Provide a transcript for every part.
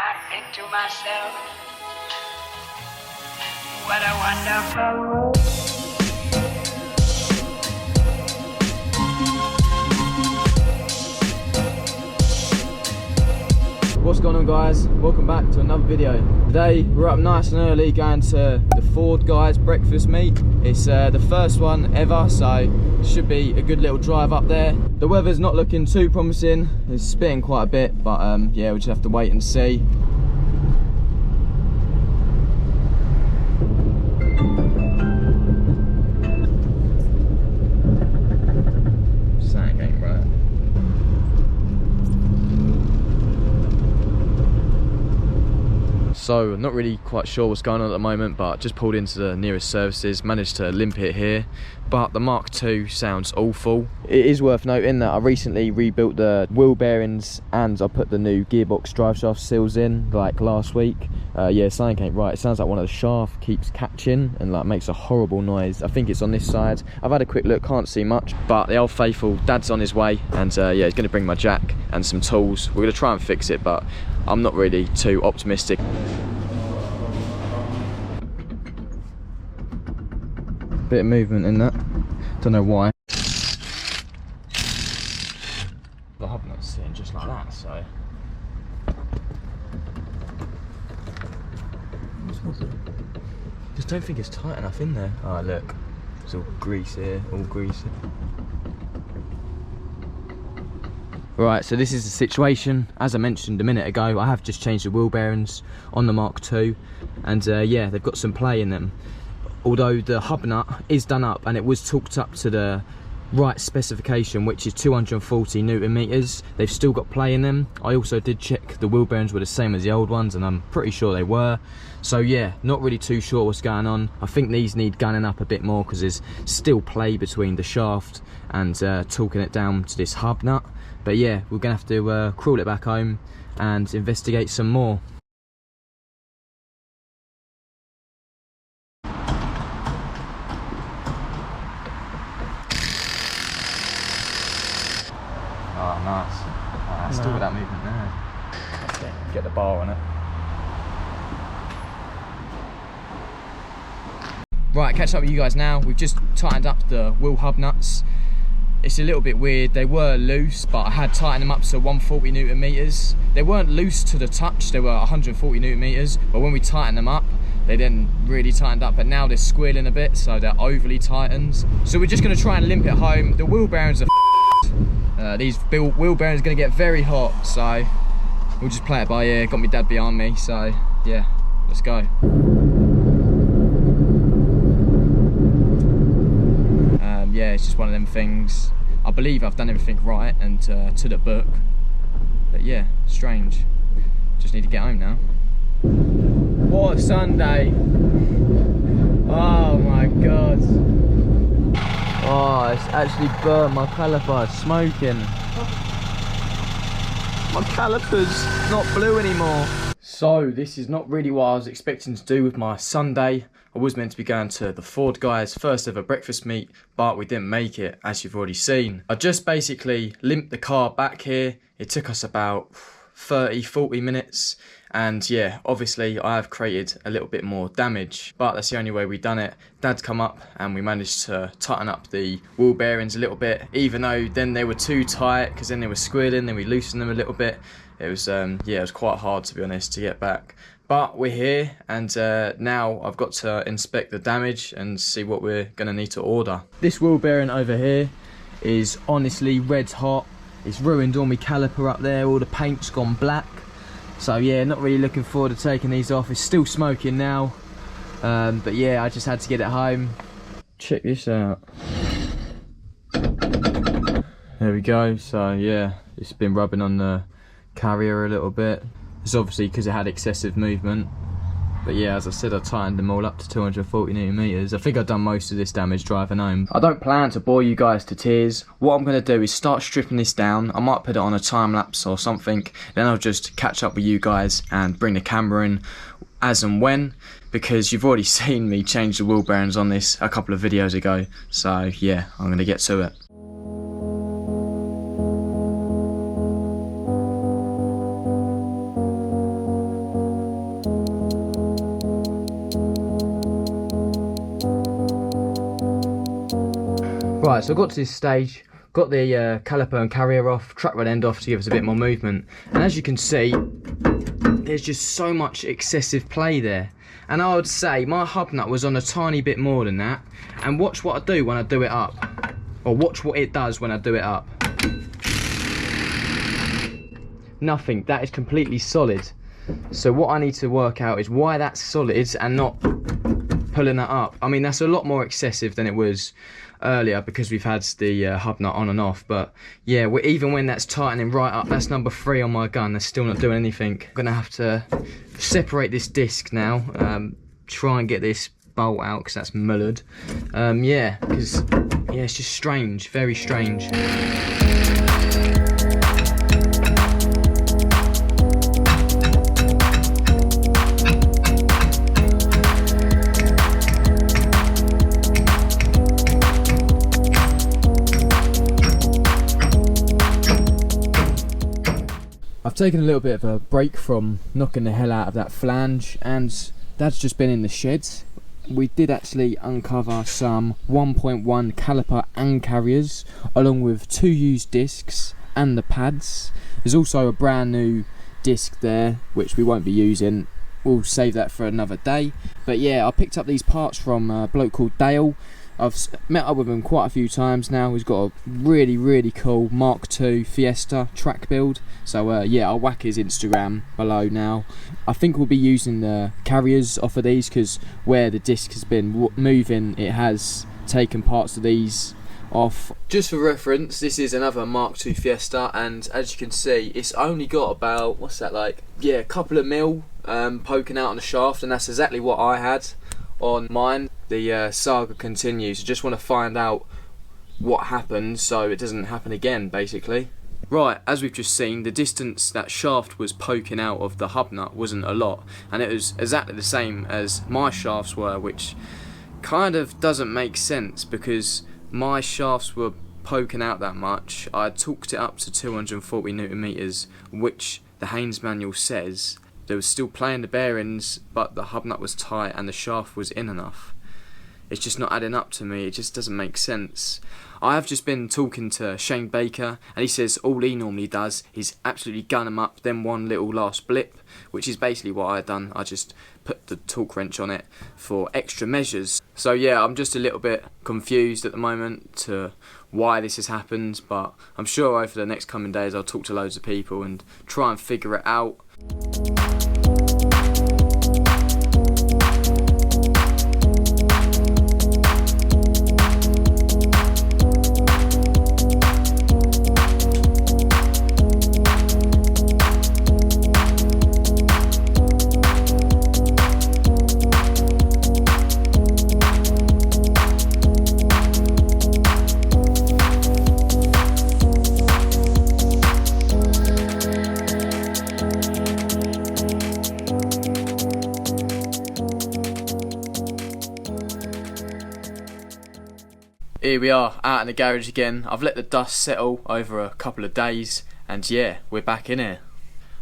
I think to myself, what a wonderful world. What's going on, guys? Welcome back to another video. Today we're up nice and early going to the Ford guys breakfast meet. It's the first one ever, so should be a good little drive up there. The weather's not looking too promising. It's spitting quite a bit, but yeah, we'll just have to wait and see. Something ain't right. So I'm not really quite sure what's going on at the moment, but just pulled into the nearest services, managed to limp it here, but the Mk2 sounds awful. It is worth noting that I recently rebuilt the wheel bearings and I put the new gearbox drive shaft seals in like last week. Yeah, something ain't right. It sounds like one of the shaft keeps catching and like makes a horrible noise. I think it's on this side. I've had a quick look, can't see much, but the old faithful Dad's on his way, and yeah, he's going to bring my jack and some tools. We're going to try and fix it, but I'm not really too optimistic. Bit of movement in that, don't know why. The hub nut's sitting just like that, so. Just don't think it's tight enough in there. Oh look, it's all grease here, all greasy. Right, so this is the situation. As I mentioned a minute ago, I have just changed the wheel bearings on the Mk2, and yeah, they've got some play in them. Although the hub nut is done up and it was torqued up to the right specification, which is 240 Newton meters, they've still got play in them. I also did check the wheel bearings were the same as the old ones, and I'm pretty sure they were. So yeah, not really too sure what's going on. I think these need gunning up a bit more because there's still play between the shaft and torquing it down to this hub nut. But yeah, we're gonna have to crawl it back home and investigate some more. Oh, nice. Oh, still got that movement there. Okay, get the bar on it. Right, catch up with you guys now. We've just tightened up the wheel hub nuts. It's a little bit weird. They were loose, but I had tightened them up to 140 Newton meters. They weren't loose to the touch, they were 140 Newton meters, but when we tightened them up, they didn't really tightened up, but now they're squealing a bit, so they're overly tightened. So we're just gonna try and limp it home. The wheel bearings are these wheel bearings are going to get very hot, so we'll just play it by ear. Got my dad behind me, so yeah, let's go. Yeah, it's just one of them things. I believe I've done everything right and to the book, but yeah, strange. Just need to get home now. What a Sunday! Oh my god! Oh, it's actually burnt my caliper, it's smoking. My caliper's not blue anymore. So, this is not really what I was expecting to do with my Sunday. I was meant to be going to the Ford guys' first ever breakfast meet, but we didn't make it, as you've already seen. I just basically limped the car back here. It took us about 30-40 minutes. And yeah, obviously I have created a little bit more damage, but that's the only way we've done it. Dad's come up and we managed to tighten up the wheel bearings a little bit, even though then they were too tight because then they were squealing, then we loosened them a little bit. It was, yeah, it was quite hard, to be honest, to get back. But we're here, and now I've got to inspect the damage and see what we're gonna need to order. This wheel bearing over here is honestly red hot. It's ruined all my caliper up there, all the paint's gone black. So yeah, not really looking forward to taking these off. It's still smoking now, but yeah, I just had to get it home. Check this out. There we go. So yeah, it's been rubbing on the carrier a little bit. It's obviously because it had excessive movement. But yeah, as I said, I tightened them all up to 240 Newton meters. I think I've done most of this damage driving home. I don't plan to bore you guys to tears. What I'm going to do is start stripping this down. I might put it on a time lapse or something. Then I'll just catch up with you guys and bring the camera in as and when, because you've already seen me change the wheel bearings on this a couple of videos ago. So yeah, I'm going to get to it. Right, so I got to this stage, got the caliper and carrier off, track rod end off to give us a bit more movement. And as you can see, there's just so much excessive play there. And I would say my hub nut was on a tiny bit more than that. And watch what I do when I do it up. Or watch what it does when I do it up. Nothing, that is completely solid. So what I need to work out is why that's solid and not pulling that up. I mean, that's a lot more excessive than it was earlier because we've had the hub nut on and off. But yeah, even when that's tightening right up, that's number 3 on my gun, that's still not doing anything. I'm gonna have to separate this disc now, try and get this bolt out because that's mullered. Yeah, because yeah, it's just strange, very strange. I've taken a little bit of a break from knocking the hell out of that flange, and that's just been in the sheds. We did actually uncover some 1.1 caliper enquiries along with 2 used discs and the pads. There's also a brand new disc there which we won't be using. We'll save that for another day. But yeah, I picked up these parts from a bloke called Dale. I've met up with him quite a few times now. He's got a really cool Mk2 Fiesta track build. So yeah, I'll whack his Instagram below now. I think we'll be using the carriers off of these because where the disc has been moving, it has taken parts of these off. Just for reference, this is another Mk2 Fiesta, and as you can see, it's only got about, what's that like? Yeah, a couple of mil poking out on the shaft, and that's exactly what I had on mine. The saga continues. I just want to find out what happened so it doesn't happen again, basically. Right, as we've just seen, the distance that shaft was poking out of the hub nut wasn't a lot, and it was exactly the same as my shafts were, which kind of doesn't make sense because my shafts were poking out that much. I torqued it up to 240 newton meters, which the Haynes manual says. There was still play in the bearings, but the hub nut was tight and the shaft was in enough. It's just not adding up to me. It just doesn't make sense. I have just been talking to Shane Baker, and he says all he normally does is absolutely gun them up, then one little last blip, which is basically what I done. I just put the torque wrench on it for extra measures. So yeah, I'm just a little bit confused at the moment to why this has happened, but I'm sure over the next coming days I'll talk to loads of people and try and figure it out. Here we are, out in the garage again. I've let the dust settle over a couple of days, and yeah, we're back in here.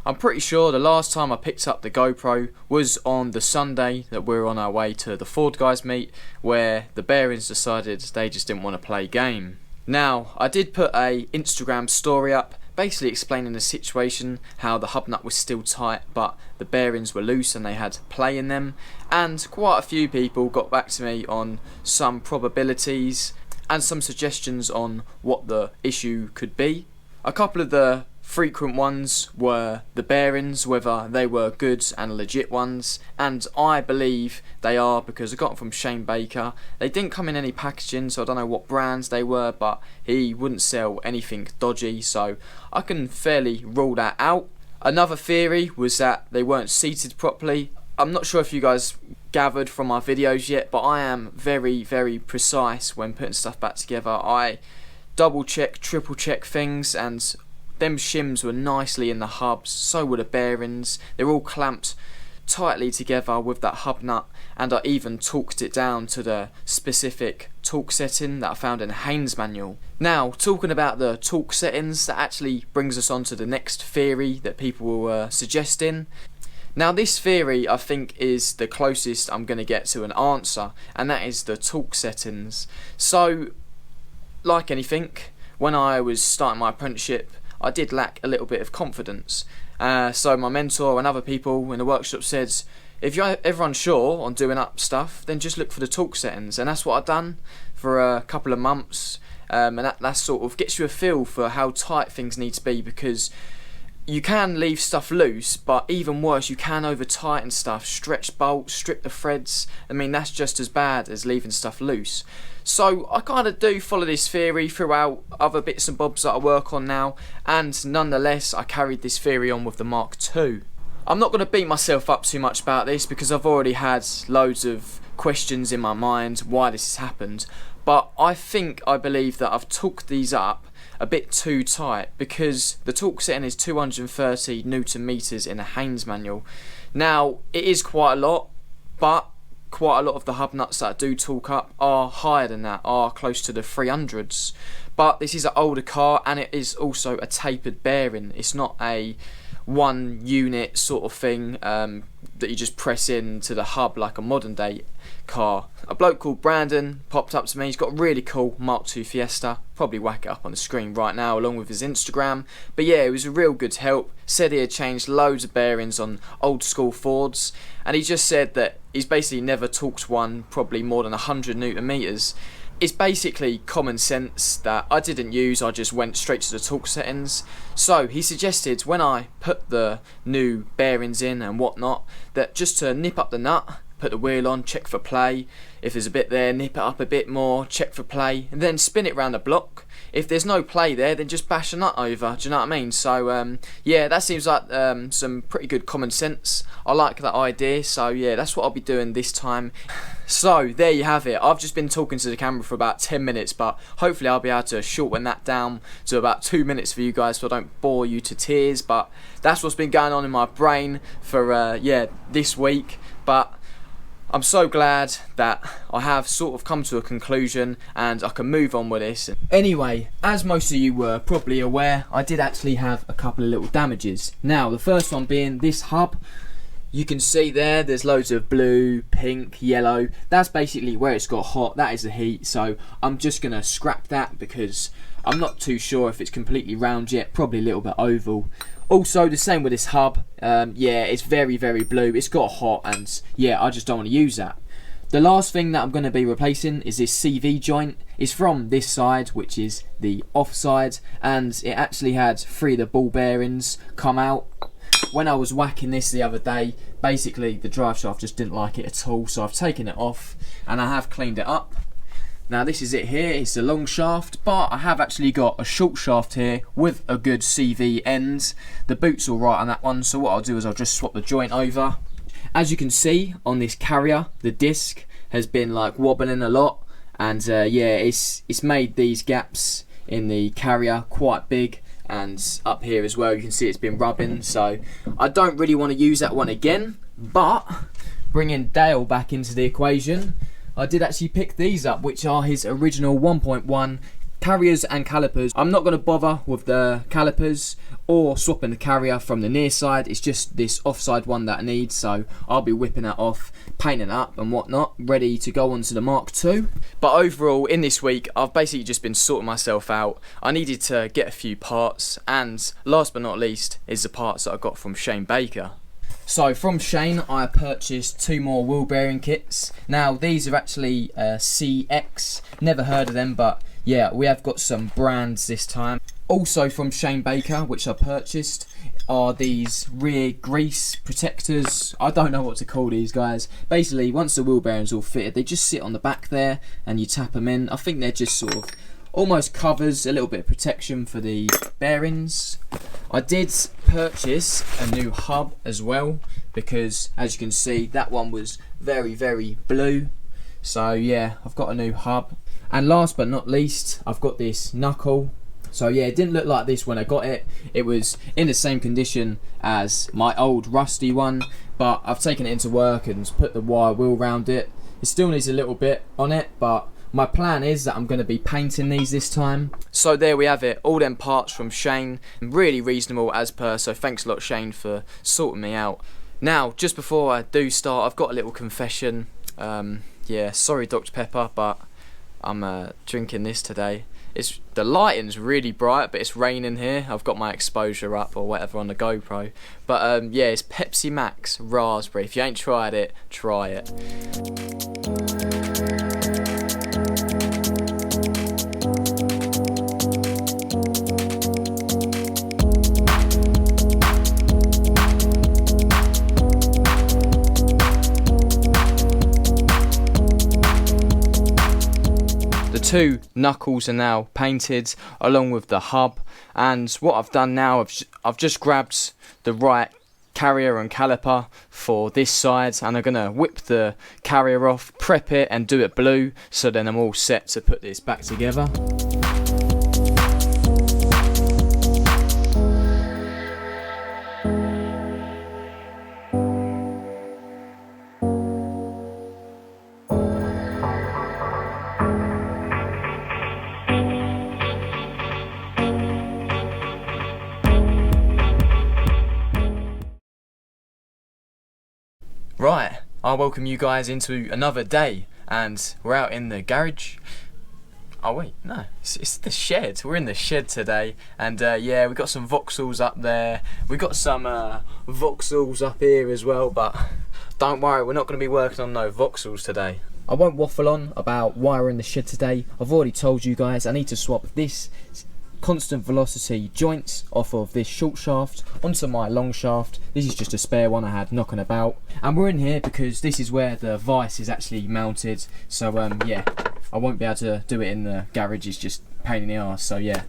I'm pretty sure the last time I picked up the GoPro was on the Sunday that we were on our way to the Ford guys meet, where the bearings decided they just didn't want to play game. Now, I did put a Instagram story up, basically explaining the situation, how the hub nut was still tight but the bearings were loose and they had play in them, and quite a few people got back to me on some probabilities and some suggestions on what the issue could be. A couple of the frequent ones were the bearings, whether they were good and legit ones, and I believe they are because I got them from Shane Baker. They didn't come in any packaging, so I don't know what brands they were, but he wouldn't sell anything dodgy, so I can fairly rule that out. Another theory was that they weren't seated properly. I'm not sure if you guys gathered from my videos yet, but I am very precise when putting stuff back together. I double check, triple check things, and them shims were nicely in the hubs, so were the bearings. They're all clamped tightly together with that hub nut, and I even torqued it down to the specific torque setting that I found in Haynes manual. Now, talking about the torque settings, that actually brings us on to the next theory that people were suggesting. Now, this theory I think is the closest I'm going to get to an answer, and that is the torque settings. So like anything, when I was starting my apprenticeship, I did lack a little bit of confidence. So my mentor and other people in the workshop said, if you're ever unsure on doing up stuff, then just look for the torque settings. And that's what I've done for a couple of months. And that sort of gets you a feel for how tight things need to be, because you can leave stuff loose, but even worse, you can over tighten stuff, stretch bolts, strip the threads. I mean, that's just as bad as leaving stuff loose. So I kind of do follow this theory throughout other bits and bobs that I work on now, and nonetheless I carried this theory on with the Mk2. I'm not going to beat myself up too much about this, because I've already had loads of questions in my mind why this has happened, but I believe that I've torqued these up a bit too tight, because the torque setting is 230 Newton meters in the Haynes manual. Now, it is quite a lot, but quite a lot of the hub nuts that do torque up are higher than that, are close to the 300s. But this is an older car, and it is also a tapered bearing. It's not a one unit sort of thing that you just press into the hub like a modern day car. A bloke called Brandon popped up to me. He's got a really cool Mk2 Fiesta. Probably whack it up on the screen right now along with his Instagram. But yeah, it was a real good help. Said he had changed loads of bearings on old school Fords, and he just said that he's basically never torqued one probably more than 100 Newton meters. It's basically common sense that I didn't use. I just went straight to the torque settings. So he suggested when I put the new bearings in and whatnot, that just to nip up the nut, put the wheel on, check for play. If there's a bit there, nip it up a bit more, check for play, and then spin it round the block. If there's no play there, then just bash a nut over. Do you know what I mean? So yeah, that seems like some pretty good common sense. I like that idea. So yeah, that's what I'll be doing this time. So there you have it. I've just been talking to the camera for about 10 minutes, but hopefully I'll be able to shorten that down to about 2 minutes for you guys, so I don't bore you to tears. But that's what's been going on in my brain for yeah, this week. But I'm so glad that I have sort of come to a conclusion and I can move on with this. Anyway, as most of you were probably aware, I did actually have a couple of little damages. Now, the first one being this hub. You can see there's loads of blue, pink, yellow. That's basically where it's got hot. That is the heat. So I'm just going to scrap that, because I'm not too sure if it's completely round yet. Probably a little bit oval. Also, the same with this hub. Yeah, it's very, very blue. It's got hot, and yeah, I just don't want to use that. The last thing that I'm going to be replacing is this CV joint. It's from this side, which is the off side, and it actually had 3 of the ball bearings come out. When I was whacking this the other day, basically the drive shaft just didn't like it at all, so I've taken it off and I have cleaned it up. Now this is it here. It's a long shaft, but I have actually got a short shaft here with a good CV end. The boot's alright on that one, so what I'll do is I'll just swap the joint over. As you can see on this carrier, the disc has been like wobbling a lot, and yeah, it's made these gaps in the carrier quite big, and up here as well you can see it's been rubbing. So I don't really want to use that one again, but bringing Dale back into the equation, I did actually pick these up, which are his original 1.1 carriers and calipers. I'm not going to bother with the calipers or swapping the carrier from the near side. It's just this offside one that I need, so I'll be whipping that off, painting it up and whatnot, ready to go on to the Mk2. But overall, in this week, I've basically just been sorting myself out. I needed to get a few parts, and last but not least is the parts that I got from Shane Baker. So from Shane, I purchased 2 more wheel bearing kits. Now these are actually CX, never heard of them, but yeah, we have got some brands this time. Also from Shane Baker, which I purchased, are these rear grease protectors. I don't know what to call these guys. Basically, once the wheel bearings all fitted, they just sit on the back there and you tap them in. I think they're just sort of almost covers a little bit of protection for the bearings. I did purchase a new hub as well, because as you can see that one was very, very blue. So yeah, I've got a new hub. And last but not least, I've got this knuckle. So yeah, it didn't look like this when I got it. It was in the same condition as my old rusty one, but I've taken it into work and put the wire wheel around it. It still needs a little bit on it, but my plan is that I'm going to be painting these this time. So there we have it, all them parts from Shane. Really reasonable as per, so thanks a lot Shane for sorting me out. Now, just before I do start, I've got a little confession. Yeah, sorry Dr Pepper, but I'm drinking this today. the lighting's really bright, but it's raining here. I've got my exposure up or whatever on the GoPro. But yeah, it's Pepsi Max Raspberry. If you ain't tried it, try it. The two knuckles are now painted along with the hub, and what I've done now, I've just grabbed the right carrier and caliper for this side, and I'm going to whip the carrier off, prep it and do it blue, so then I'm all set to put this back together. Right, I welcome you guys into another day, and we're out in the garage. Oh wait, no, it's the shed. We're in the shed today, and yeah, we got some Vauxhalls up there. We got some Vauxhalls up here as well, but don't worry, we're not going to be working on no Vauxhalls today. I won't waffle on about why we're in the shed today. I've already told you guys I need to swap this constant velocity joints off of this short shaft onto my long shaft. This is just a spare one I had knocking about, and we're in here because this is where the vice is actually mounted. So yeah, I won't be able to do it in the garage, it's just a pain in the arse. So yeah,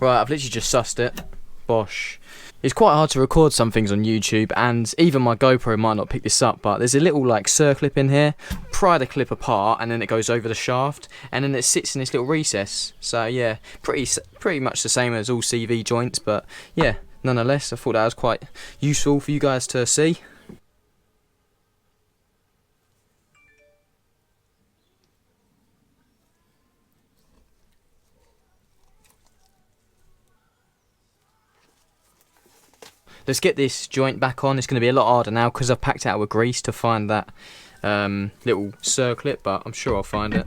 right, I've literally just sussed it. Bosh. It's quite hard to record some things on YouTube, and even my GoPro might not pick this up, but there's a little like circlip in here. Pry the clip apart and then it goes over the shaft, and then it sits in this little recess. So yeah, pretty much the same as all CV joints, but yeah, nonetheless, I thought that was quite useful for you guys to see. Let's get this joint back on. It's going to be a lot harder now because I've packed it out with grease to find that little circlip, but I'm sure I'll find it.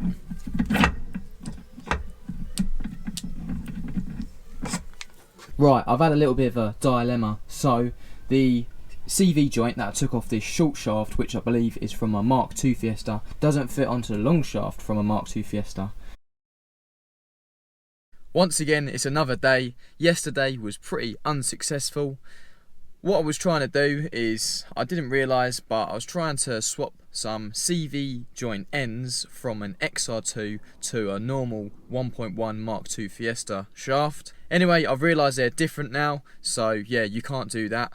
Right, I've had a little bit of a dilemma. So the CV joint that I took off this short shaft, which I believe is from a Mk2 Fiesta, doesn't fit onto the long shaft from a Mk2 Fiesta. Once again, it's another day. Yesterday was pretty unsuccessful. What I was trying to do is, I didn't realise, but I was trying to swap some CV joint ends from an XR2 to a normal 1.1 Mk2 Fiesta shaft. Anyway, I've realised they're different now, so yeah, you can't do that.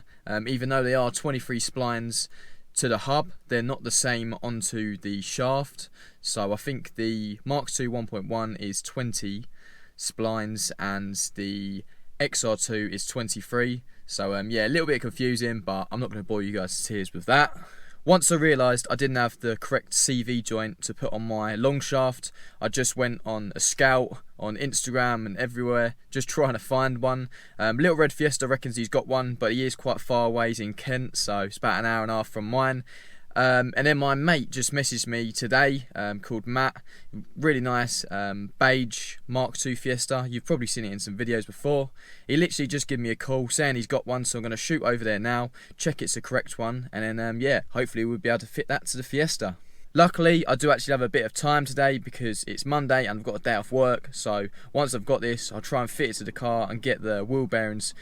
Even though they are 23 splines to the hub, they're not the same onto the shaft. So I think the Mk2 1.1 is 20 splines and the XR2 is 23. So yeah, a little bit confusing, but I'm not going to bore you guys to tears with that. Once I realised I didn't have the correct CV joint to put on my long shaft, I just went on a scout on Instagram and everywhere, just trying to find one. Little Red Fiesta reckons he's got one, but he is quite far away, he's in Kent, so it's about an hour and a half from mine. And then my mate just messaged me today, called Matt, really nice, beige Mk2 Fiesta. You've probably seen it in some videos before. He literally just gave me a call saying he's got one, so I'm going to shoot over there now, check it's the correct one, and then yeah, hopefully we'll be able to fit that to the Fiesta. Luckily, I do actually have a bit of time today because it's Monday and I've got a day off work, so once I've got this, I'll try and fit it to the car and get the wheel bearings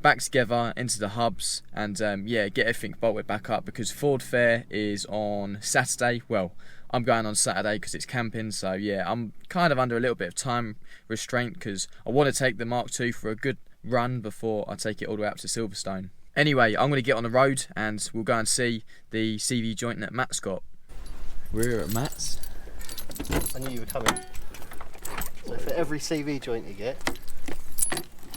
back together into the hubs, and yeah, get everything bolted back up because Ford Fair is on Saturday. Well, I'm going on Saturday because it's camping, so yeah, I'm kind of under a little bit of time restraint because I want to take the Mk2 for a good run before I take it all the way up to Silverstone. Anyway, I'm going to get on the road and we'll go and see the CV joint that Matt's got. We're at Matt's. I knew you were coming. So for every CV joint you get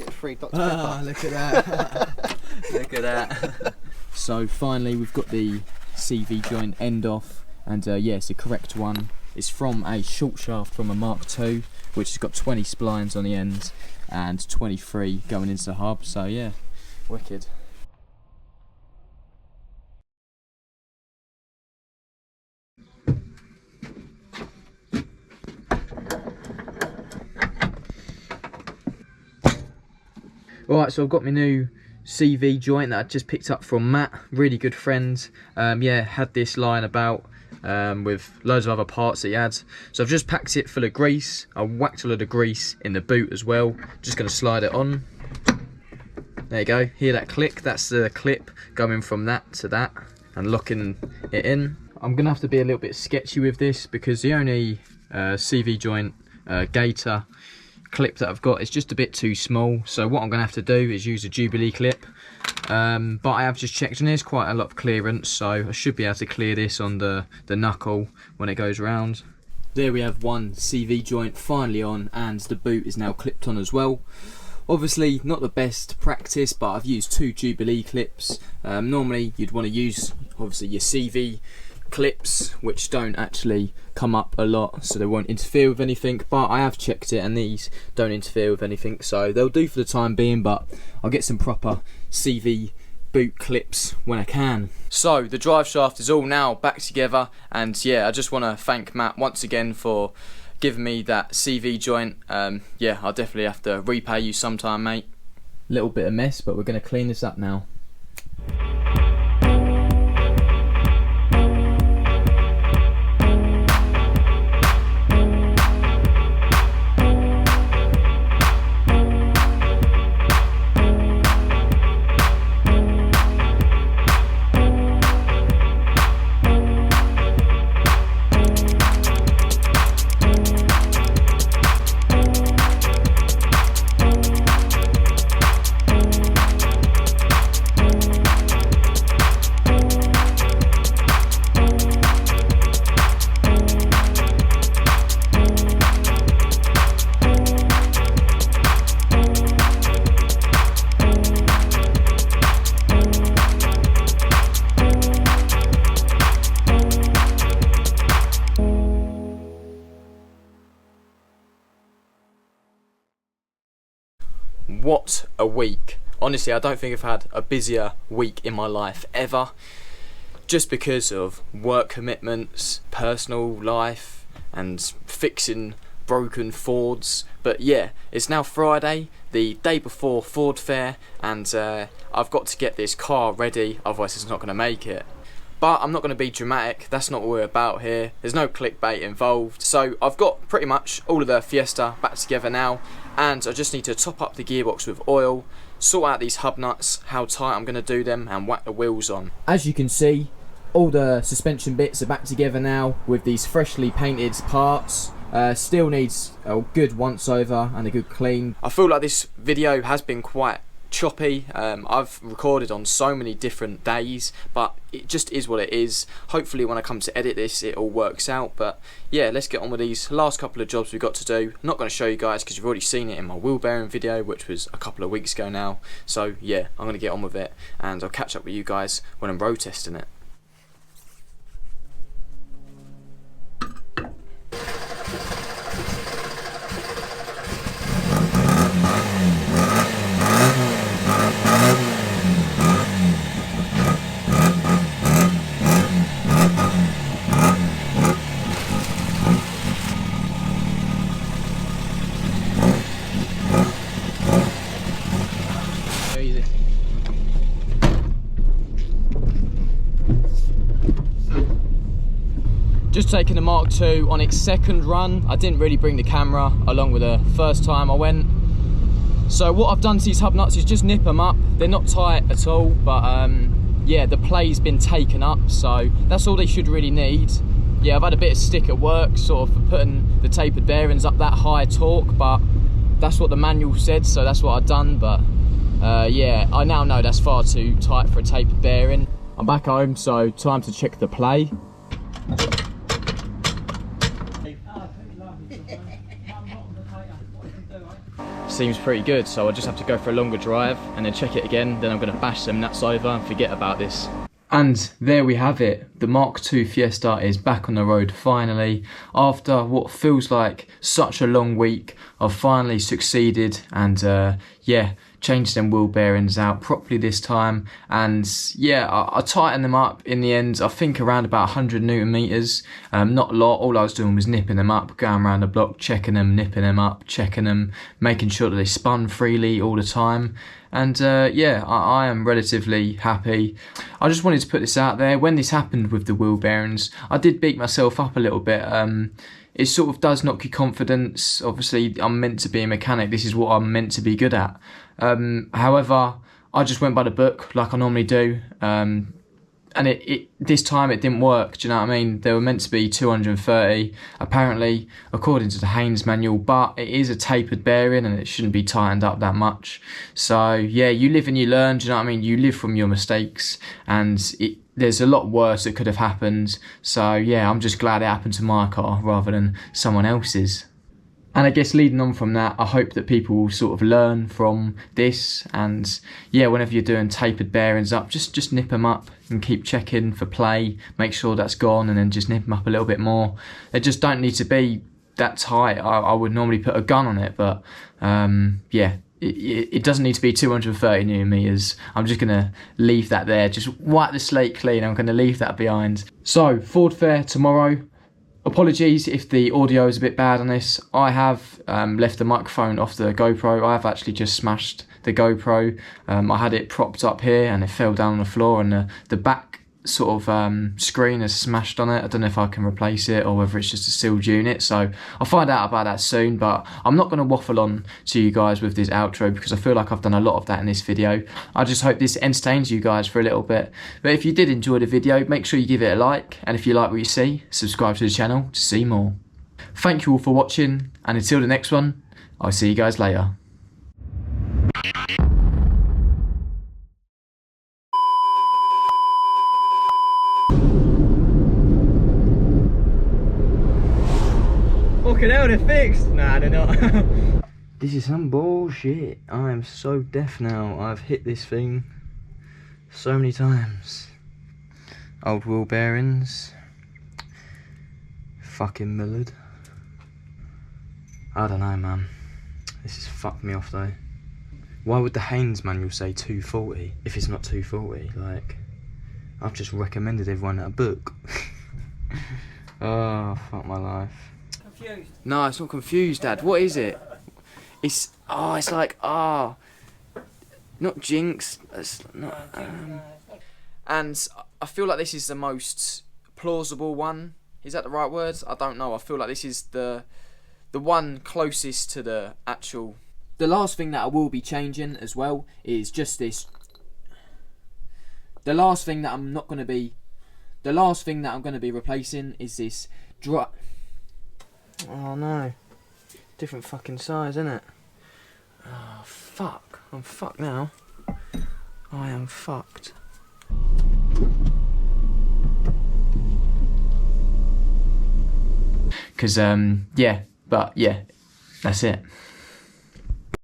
a free Dr. Pepper. Ah, look at that. Look at that. So finally we've got the CV joint end off, and yeah, it's the correct one. It's from a short shaft from a Mk2, which has got 20 splines on the end and 23 going into the hub. So yeah, wicked. Right, so I've got my new CV joint that I just picked up from Matt, really good friend. Yeah, had this lying about with loads of other parts that he had. So I've just packed it full of grease. I whacked a lot of grease in the boot as well. Just going to slide it on. There you go, hear that click? That's the clip going from that to that and locking it in. I'm going to have to be a little bit sketchy with this because the only CV joint gator clip that I've got is just a bit too small, so what I'm going to have to do is use a Jubilee clip, but I have just checked and there's quite a lot of clearance, so I should be able to clear this on the knuckle when it goes round. There we have one CV joint finally on, and the boot is now clipped on as well. Obviously not the best practice, but I've used 2 Jubilee clips. Normally you'd want to use obviously your CV clips, which don't actually come up a lot, so they won't interfere with anything, but I have checked it and these don't interfere with anything, so they'll do for the time being, but I'll get some proper CV boot clips when I can. So the drive shaft is all now back together, and yeah, I just want to thank Matt once again for giving me that CV joint. Yeah, I'll definitely have to repay you sometime, mate. Little bit of mess, but we're going to clean this up now. What a week. Honestly, I don't think I've had a busier week in my life ever, just because of work commitments, personal life and fixing broken Fords. But yeah, it's now Friday, the day before Ford Fair, and I've got to get this car ready, otherwise it's not going to make it. But I'm not going to be dramatic, that's not what we're about here. There's no clickbait involved. So I've got pretty much all of the Fiesta back together now, and I just need to top up the gearbox with oil, sort out these hub nuts, how tight I'm going to do them, and whack the wheels on. As you can see, all the suspension bits are back together now with these freshly painted parts. Still needs a good once over and a good clean. I feel like this video has been quite choppy. I've recorded on so many different days, but it just is what it is. Hopefully when I come to edit this it all works out, but yeah, let's get on with these last couple of jobs we've got to do. I'm not going to show you guys because you've already seen it in my wheel bearing video, which was a couple of weeks ago now. So yeah, I'm going to get on with it and I'll catch up with you guys when I'm road testing it. Just taking the Mk2 on its second run. I didn't really bring the camera along with the first time I went. So what I've done to these hub nuts is just nip them up. They're not tight at all, but yeah, the play's been taken up, so that's all they should really need. Yeah, I've had a bit of stick at work, sort of for putting the tapered bearings up that high torque, but that's what the manual said, so that's what I've done. But yeah, I now know that's far too tight for a tapered bearing. I'm back home, so time to check the play. Seems pretty good, so I just have to go for a longer drive and then check it again. Then I'm going to bash some nuts over and forget about this. And there we have it. The Mk2 Fiesta is back on the road finally. After what feels like such a long week, I've finally succeeded and yeah, changed them wheel bearings out properly this time. And yeah, I tightened them up in the end, I think around about 100 Newton meters. Not a lot, all I was doing was nipping them up, going around the block, checking them, nipping them up, checking them, making sure that they spun freely all the time. And yeah, I am relatively happy. I just wanted to put this out there. When this happened with the wheel bearings, I did beat myself up a little bit. It sort of does knock your confidence. Obviously, I'm meant to be a mechanic. This is what I'm meant to be good at. However, I just went by the book like I normally do. And this time it didn't work, do you know what I mean? They were meant to be 230, apparently, according to the Haynes manual, but it is a tapered bearing and it shouldn't be tightened up that much. So yeah, you live and you learn, do you know what I mean? You live from your mistakes, and there's a lot worse that could have happened. So yeah, I'm just glad it happened to my car rather than someone else's. And I guess leading on from that, I hope that people will sort of learn from this. And yeah, whenever you're doing tapered bearings up, just nip them up and keep checking for play. Make sure that's gone and then just nip them up a little bit more. They just don't need to be that tight. I would normally put a gun on it, but yeah, it doesn't need to be 230 Newton meters. I'm just going to leave that there. Just wipe the slate clean. I'm going to leave that behind. So, Ford Fair tomorrow. Apologies if the audio is a bit bad on this. I have left the microphone off the GoPro. I have actually just smashed the GoPro. I had it propped up here and it fell down on the floor, and the back sort of screen has smashed on it. I don't know if I can replace it or whether it's just a sealed unit, so I'll find out about that soon. But I'm not going to waffle on to you guys with this outro because I feel like I've done a lot of that in this video. I just hope this entertains you guys for a little bit. But if you did enjoy the video, make sure you give it a like, and if you like what you see, subscribe to the channel to see more. Thank you all for watching, and until the next one, I'll see you guys later. Fucking hell, they're fixed! Nah, they're not. This is some bullshit. I am so deaf now. I've hit this thing so many times. Old wheel bearings. Fucking milled. I don't know, man. This has fucked me off though. Why would the Haynes manual say 240 if it's not 240? Like, I've just recommended everyone a book. Oh, fuck my life. Confused. No, it's not confused, Dad. What is it? It's like not jinx. It's not, and I feel like this is the most plausible one. Is that the right word? I don't know. I feel like this is the one closest to the actual. The last thing that I will be changing as well is just this. The last thing that I'm going to be replacing is this Oh no. Different fucking size, isn't it? Oh fuck. I'm fucked now. I am fucked. Cause yeah, that's it.